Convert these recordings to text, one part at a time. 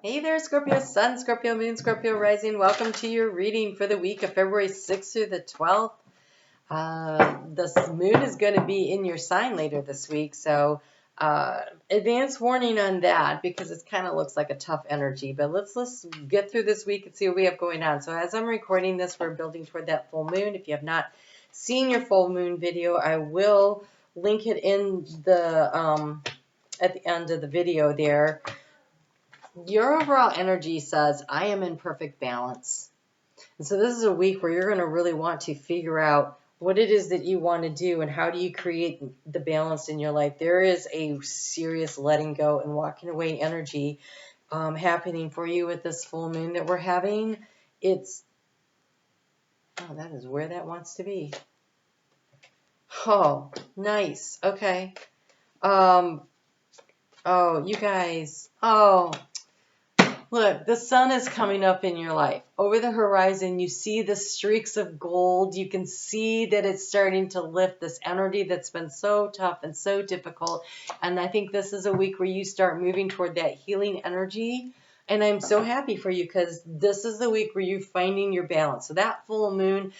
Hey there, Scorpio Sun, Scorpio Moon, Scorpio Rising. Welcome to your reading for the week of February 6th through the 12th. The moon is going to be in your sign later this week, so advance warning on that because it kind of looks like a tough energy. But let's get through this week and see what we have going on. So as I'm recording this, we're building toward that full moon. If you have not seen your full moon video, I will link it in the at the end of the video there. Your overall energy says, I am in perfect balance. And so this is a week where you're going to really want to figure out what it is that you want to do and how do you create the balance in your life. There is a serious letting go and walking away energy happening for you with this full moon that we're having. That is where that wants to be. Oh, nice. Okay. Oh, you guys. Oh, look, the sun is coming up in your life. Over the horizon, you see the streaks of gold. You can see that it's starting to lift this energy that's been so tough and so difficult. And I think this is a week where you start moving toward that healing energy. And I'm so happy for you because this is the week where you're finding your balance. So that full moon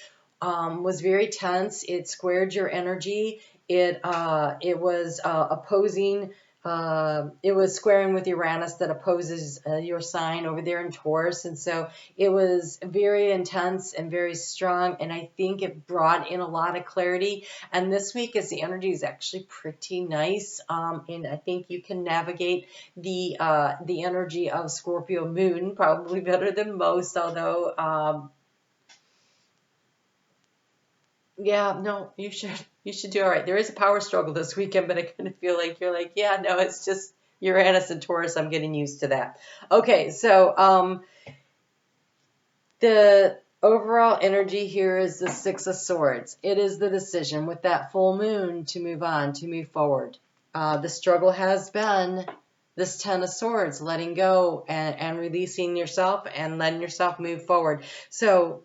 was very tense. It squared your energy. It was opposing. It was squaring with Uranus that opposes your sign over there in Taurus. And so it was very intense and very strong. And I think it brought in a lot of clarity. And this week, as the energy is actually pretty nice, and I think you can navigate the energy of Scorpio moon probably better than most, although yeah, no, you should do all right. There is a power struggle this weekend, but I kind of feel like you're like, yeah, no, it's just Uranus and Taurus. I'm getting used to that. Okay, so the overall energy here is the Six of Swords. It is the decision with that full moon to move on, to move forward. The struggle has been this Ten of Swords, letting go and releasing yourself and letting yourself move forward. So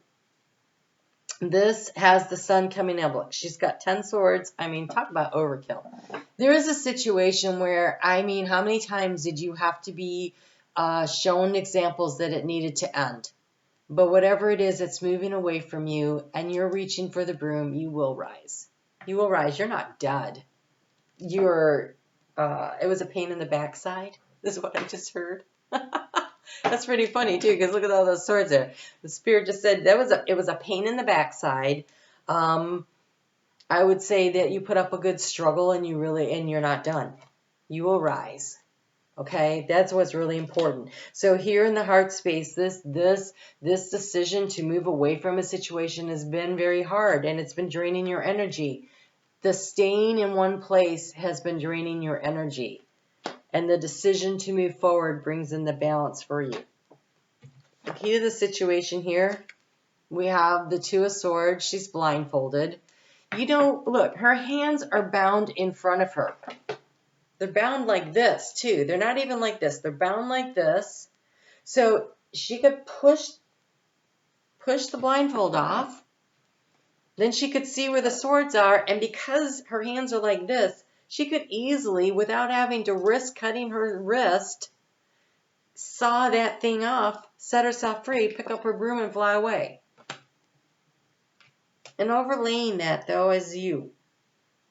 this has the sun coming in. Look, she's got 10 swords. I mean, talk about overkill. There is a situation where, I mean, how many times did you have to be shown examples that it needed to end? But whatever it is, it's moving away from you and you're reaching for the broom, you will rise. You will rise. You're not dead. It was a pain in the backside. This is what I just heard. That's pretty funny too, because look at all those swords there. The spirit just said it was a pain in the backside. I would say that you put up a good struggle and you're not done. You will rise. Okay, that's what's really important. So here in the heart space, this decision to move away from a situation has been very hard and it's been draining your energy. The staying in one place has been draining your energy. And the decision to move forward brings in the balance for you. The key to the situation here, we have the Two of Swords. She's blindfolded. Look, her hands are bound in front of her. They're bound like this, too. They're not even like this. They're bound like this. So she could push the blindfold off. Then she could see where the swords are. And because her hands are like this, she could easily, without having to risk cutting her wrist, saw that thing off, set herself free, pick up her broom, and fly away. And overlaying that, though, is you.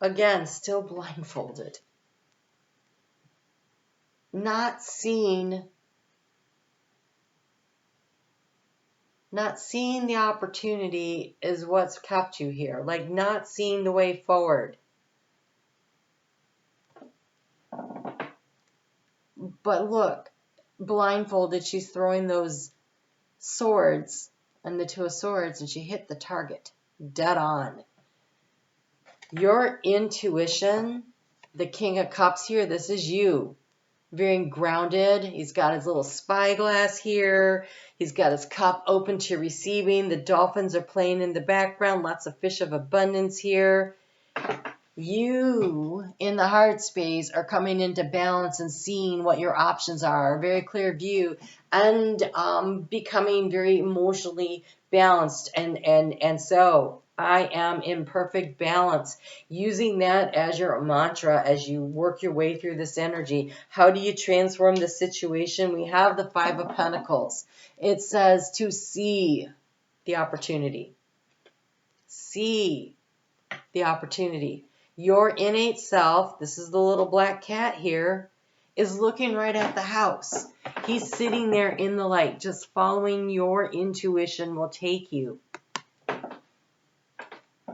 Again, still blindfolded. Not seeing the opportunity is what's kept you here. Like not seeing the way forward. But look, blindfolded, she's throwing those swords and the Two of Swords, and she hit the target dead on. Your intuition, the King of Cups here, this is you. Very grounded. He's got his little spyglass here. He's got his cup open to receiving. The dolphins are playing in the background. Lots of fish of abundance here. You in the heart space are coming into balance and seeing what your options are, a very clear view, and becoming very emotionally balanced. And so I am in perfect balance. Using that as your mantra as you work your way through this energy. How do you transform the situation? We have the Five of Pentacles. It says to see the opportunity. See the opportunity. Your innate self, this is the little black cat here, is looking right at the house. He's sitting there in the light. Just following your intuition will take you.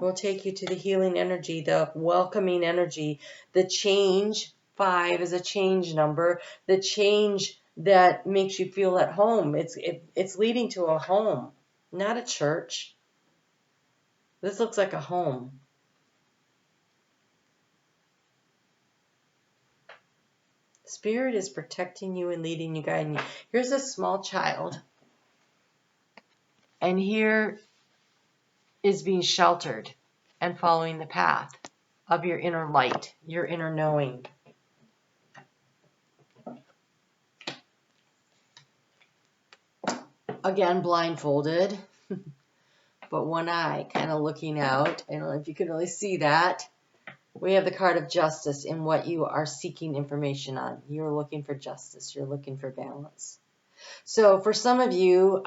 Will take you to the healing energy, the welcoming energy, the change. 5 is a change number. The change that makes you feel at home. It's leading to a home, not a church. This looks like a home. Spirit is protecting you and leading you, guiding you. Here's a small child. And here is being sheltered and following the path of your inner light, your inner knowing. Again, blindfolded, but one eye kind of looking out. I don't know if you can really see that. We have the card of justice in what you are seeking information on. You're looking for justice. You're looking for balance. So for some of you,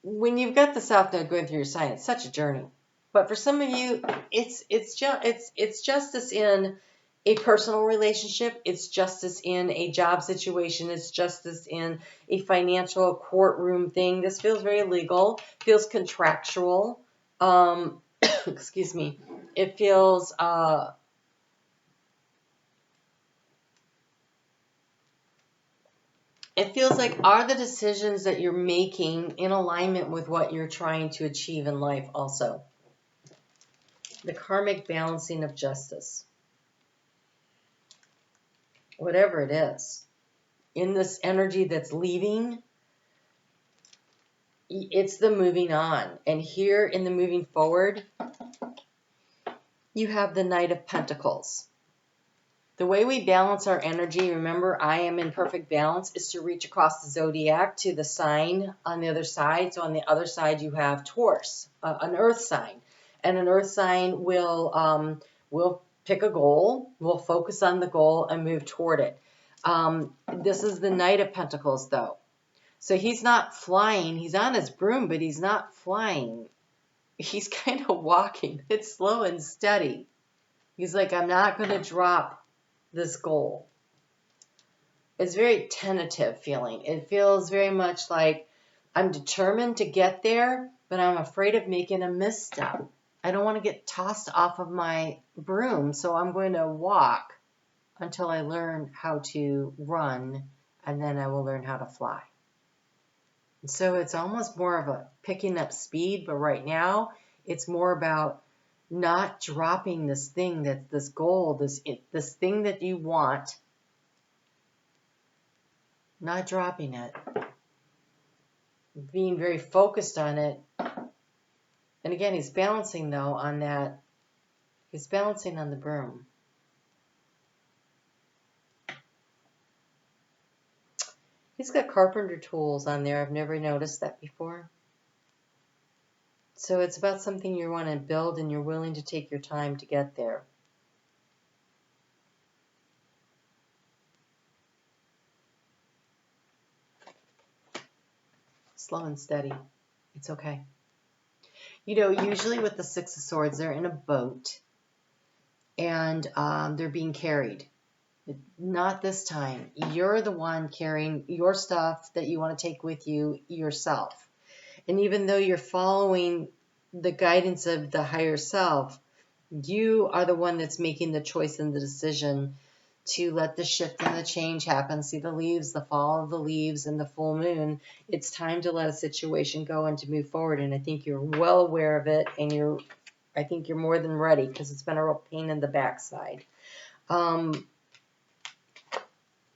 when you've got the South Node going through your sign, it's such a journey. But for some of you, it's justice in a personal relationship. It's justice in a job situation. It's justice in a financial courtroom thing. This feels very legal. Feels contractual. Excuse me. It feels like, are the decisions that you're making in alignment with what you're trying to achieve in life also? The karmic balancing of justice. Whatever it is. In this energy that's leaving, it's the moving on. And here in the moving forward, you have the Knight of Pentacles. The way we balance our energy, remember, I am in perfect balance, is to reach across the zodiac to the sign on the other side. So on the other side, you have Taurus, an earth sign. And an earth sign will pick a goal, will focus on the goal and move toward it. This is the Knight of Pentacles, though. So he's not flying. He's on his broom, but he's not flying. He's kind of walking. It's slow and steady. He's like, I'm not going to drop this goal. It's very tentative feeling. It feels very much like I'm determined to get there, but I'm afraid of making a misstep. I don't want to get tossed off of my broom, so I'm going to walk until I learn how to run, and then I will learn how to fly. So it's almost more of a picking up speed, but right now it's more about not dropping this thing, this goal, this thing that you want, not dropping it, being very focused on it. And again, he's balancing though on that, he's balancing on the broom. He's got carpenter tools on there. I've never noticed that before. So it's about something you want to build and you're willing to take your time to get there. Slow and steady. It's okay. You know, usually with the Six of Swords, they're in a boat and they're being carried. Not this time. You're the one carrying your stuff that you want to take with you yourself. And even though you're following the guidance of the higher self, you are the one that's making the choice and the decision to let the shift and the change happen. See the leaves, the fall of the leaves and the full moon. It's time to let a situation go and to move forward. And I think you're well aware of it. And I think you're more than ready because it's been a real pain in the backside.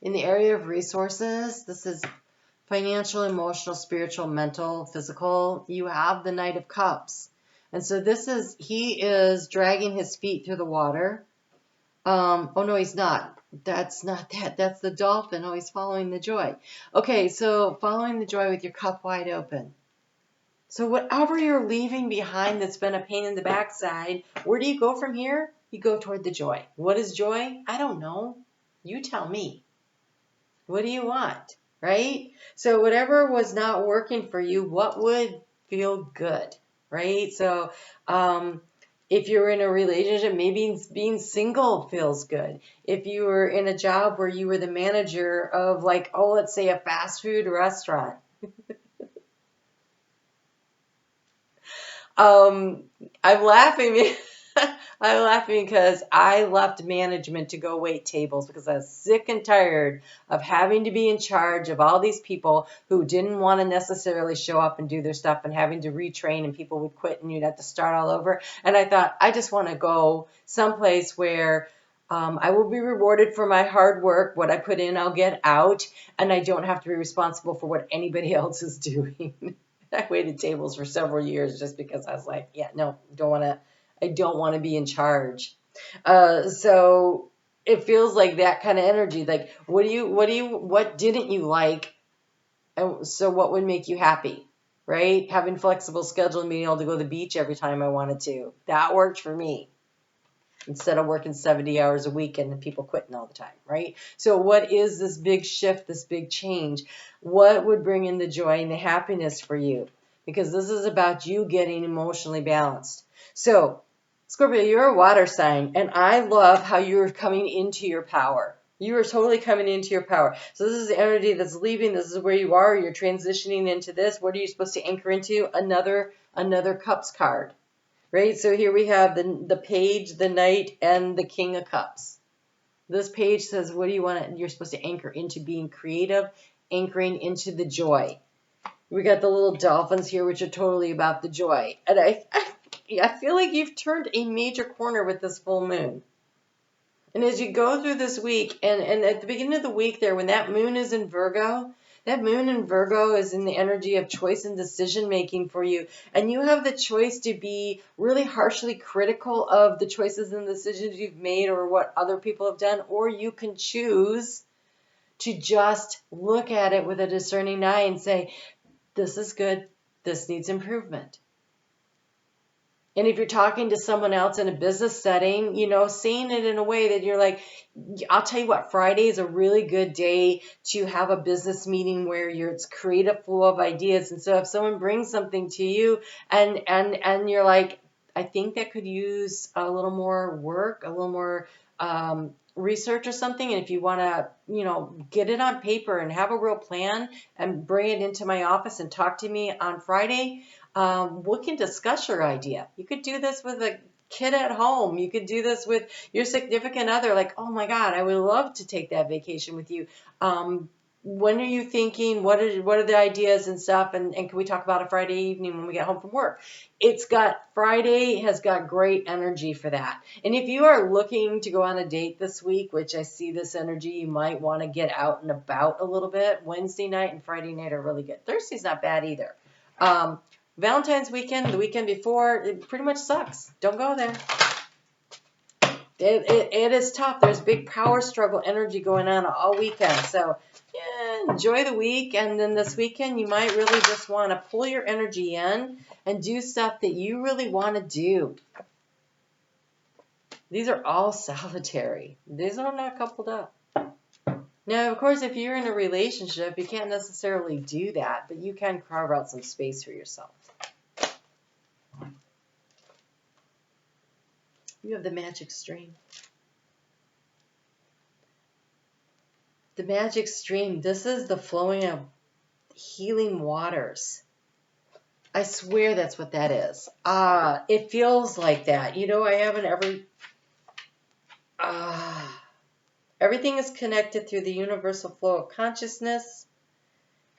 In the area of resources, this is financial, emotional, spiritual, mental, physical. You have the Knight of Cups. And so he is dragging his feet through the water. Oh, no, he's not. That's not that. That's the dolphin. Oh, he's following the joy. Okay, so following the joy with your cup wide open. So whatever you're leaving behind that's been a pain in the backside, where do you go from here? You go toward the joy. What is joy? I don't know. You tell me. What do you want? Right? So whatever was not working for you, what would feel good? Right? So if you're in a relationship, maybe being single feels good. If you were in a job where you were the manager of, like, oh, let's say a fast food restaurant. I'm laughing. I'm laughing because I left management to go wait tables because I was sick and tired of having to be in charge of all these people who didn't want to necessarily show up and do their stuff, and having to retrain, and people would quit and you'd have to start all over. And I thought, I just want to go someplace where I will be rewarded for my hard work. What I put in, I'll get out, and I don't have to be responsible for what anybody else is doing. I waited tables for several years just because I was like, yeah, no, I don't want to be in charge. So it feels like that kind of energy. Like, what didn't you like? And so what would make you happy, right? Having flexible schedule and being able to go to the beach every time I wanted to. That worked for me. Instead of working 70 hours a week and people quitting all the time, right? So what is this big shift, this big change? What would bring in the joy and the happiness for you? Because this is about you getting emotionally balanced. So, Scorpio, you're a water sign, and I love how you're coming into your power. You are totally coming into your power. So this is the energy that's leaving. This is where you are. You're transitioning into this. What are you supposed to anchor into? Another Cups card. Right, so here we have the page, the knight, and the King of Cups. This page says, what do you want? You're supposed to anchor into being creative, anchoring into the joy. We got the little dolphins here, which are totally about the joy. And I feel like you've turned a major corner with this full moon. And as you go through this week, and at the beginning of the week there, when that moon is in Virgo, that moon in Virgo is in the energy of choice and decision making for you. And you have the choice to be really harshly critical of the choices and decisions you've made or what other people have done, or you can choose to just look at it with a discerning eye and say, this is good, this needs improvement. And if you're talking to someone else in a business setting, saying it in a way that you're like, I'll tell you what, Friday is a really good day to have a business meeting where it's creative flow of ideas. And so if someone brings something to you and you're like, I think that could use a little more work, a little more research or something. And if you want to, get it on paper and have a real plan and bring it into my office and talk to me on Friday, we can discuss your idea. You could do this with a kid at home. You could do this with your significant other. Like, oh my God, I would love to take that vacation with you. When are you thinking? What are the ideas and stuff? And can we talk about a Friday evening when we get home from work? Friday has got great energy for that. And if you are looking to go on a date this week, which I see this energy, you might want to get out and about a little bit. Wednesday night and Friday night are really good. Thursday's not bad either. Valentine's weekend, the weekend before, it pretty much sucks. Don't go there. It is tough. There's big power struggle energy going on all weekend. So enjoy the week. And then this weekend, you might really just want to pull your energy in and do stuff that you really want to do. These are all solitary. These are not coupled up. Now, of course, if you're in a relationship, you can't necessarily do that, but you can carve out some space for yourself. You have the magic stream. The magic stream, this is the flowing of healing waters. I swear that's what that is. It feels like that. I haven't everything is connected through the universal flow of consciousness.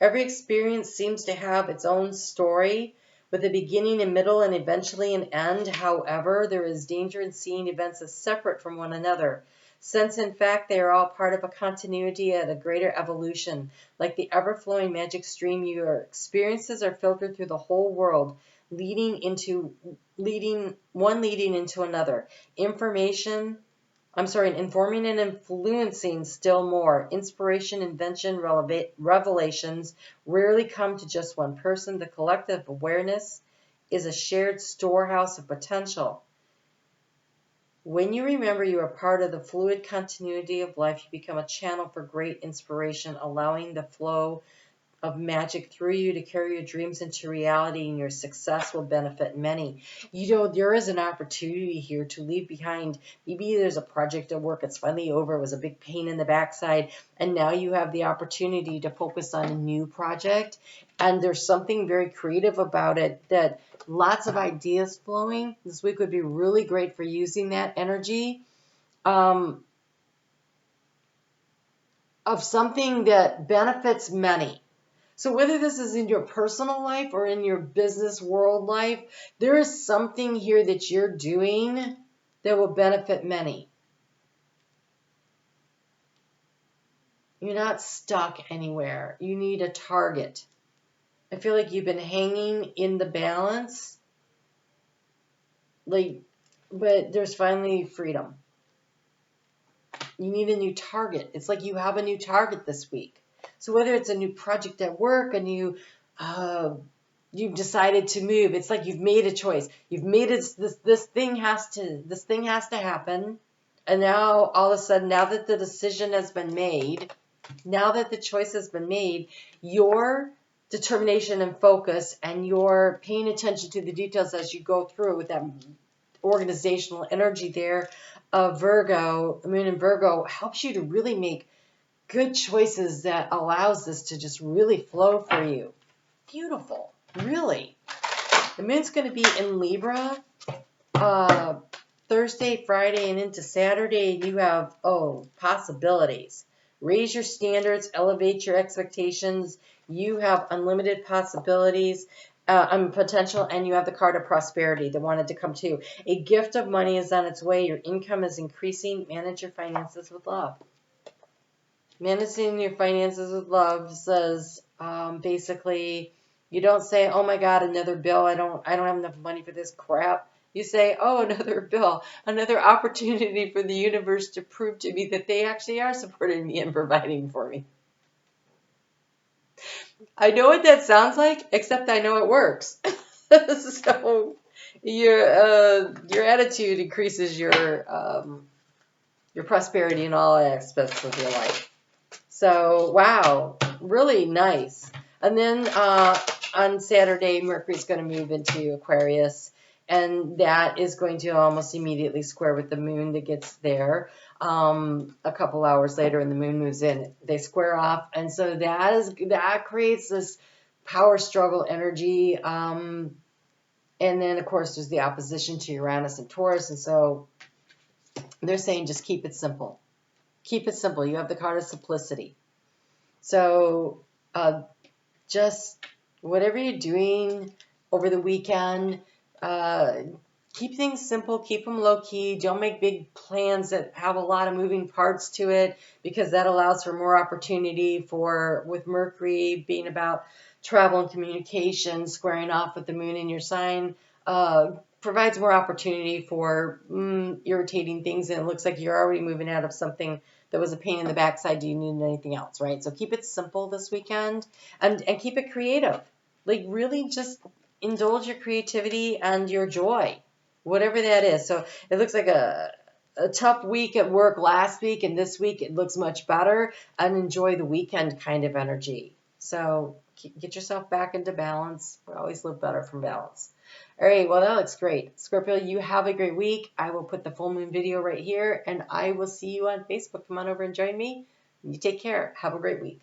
Every experience seems to have its own story, with a beginning, a middle, and eventually an end. However, there is danger in seeing events as separate from one another, since in fact they are all part of a continuity at a greater evolution. Like the ever-flowing magic stream, your experiences are filtered through the whole world, leading into another. Information informing and influencing still more. Inspiration, invention, revelations rarely come to just one person. The collective awareness is a shared storehouse of potential. When you remember you are part of the fluid continuity of life, you become a channel for great inspiration, allowing the flow of magic through you to carry your dreams into reality, and your success will benefit many. There is an opportunity here to leave behind. Maybe there's a project at work, it's finally over, it was a big pain in the backside, and now you have the opportunity to focus on a new project, and there's something very creative about it, that lots of ideas flowing. This week would be really great for using that energy of something that benefits many. So whether this is in your personal life or in your business world life, there is something here that you're doing that will benefit many. You're not stuck anywhere. You need a target. I feel like you've been hanging in the balance, but there's finally freedom. You need a new target. It's like you have a new target this week. So whether it's a new project at work, you've decided to move, it's like you've made a choice. You've made it. This thing has to happen. And now all of a sudden, now that the decision has been made, now that the choice has been made, your determination and focus, and your paying attention to the details as you go through it with that organizational energy there of Virgo, Moon in Virgo, helps you to really make good choices that allows this to just really flow for you. Beautiful, really. The moon's going to be in Libra Thursday, Friday, and into Saturday. You have, possibilities. Raise your standards, elevate your expectations. You have unlimited possibilities and potential, and you have the card of prosperity that wanted to come to you. A gift of money is on its way. Your income is increasing. Manage your finances with love. Managing your finances with love says basically, you don't say, oh my God, another bill. I don't have enough money for this crap. You say, oh, another bill, another opportunity for the universe to prove to me that they actually are supporting me and providing for me. I know what that sounds like, except I know it works. So your attitude increases your prosperity in all aspects of your life. So, wow, really nice. And then on Saturday, Mercury's going to move into Aquarius, and that is going to almost immediately square with the moon that gets there. A couple hours later, and the moon moves in. They square off, and so that creates this power struggle energy. And then, of course, there's the opposition to Uranus and Taurus, and so they're saying just keep it simple. Keep it simple. You have the card of simplicity. So just whatever you're doing over the weekend, keep things simple, keep them low key. Don't make big plans that have a lot of moving parts to it, because that allows for more opportunity with Mercury being about travel and communication, squaring off with the moon in your sign, provides more opportunity for irritating things. And it looks like you're already moving out of something that was a pain in the backside. Do you need anything else, right? So keep it simple this weekend, and keep it creative. Like really just indulge your creativity and your joy, whatever that is. So it looks like a tough week at work last week, and this week it looks much better, and enjoy the weekend kind of energy. So get yourself back into balance. We always live better from balance. All right, well, that looks great. Scorpio, you have a great week. I will put the full moon video right here, and I will see you on Facebook. Come on over and join me. You take care. Have a great week.